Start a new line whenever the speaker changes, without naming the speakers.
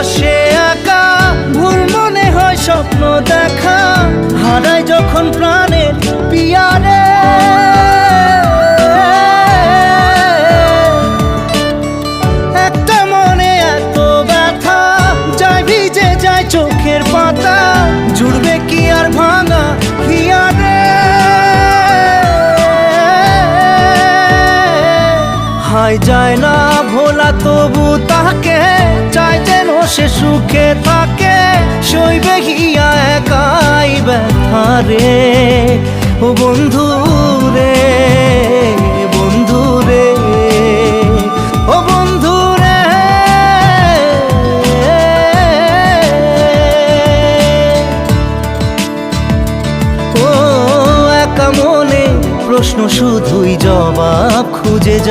সে একা, ভুল মনে হয় স্বপ্ন দেখা, হারায় যখন প্রাণের পিয়ারে। একটা মনে এত ব্যথা, যায় ভিজে যায় চোখের পাতা, জুড়বে কি আর ভাঙা হিয়ারে। হায় যায় না ভোলা তবু তাকে, চাই যেন সে সুখে থাকে, সইবে হিয়া একাই ব্যথা রে। ও বন্ধু রে, বন্ধু রে, ও বন্ধু রে। ও একা মনে প্রশ্ন শুধুই জবাব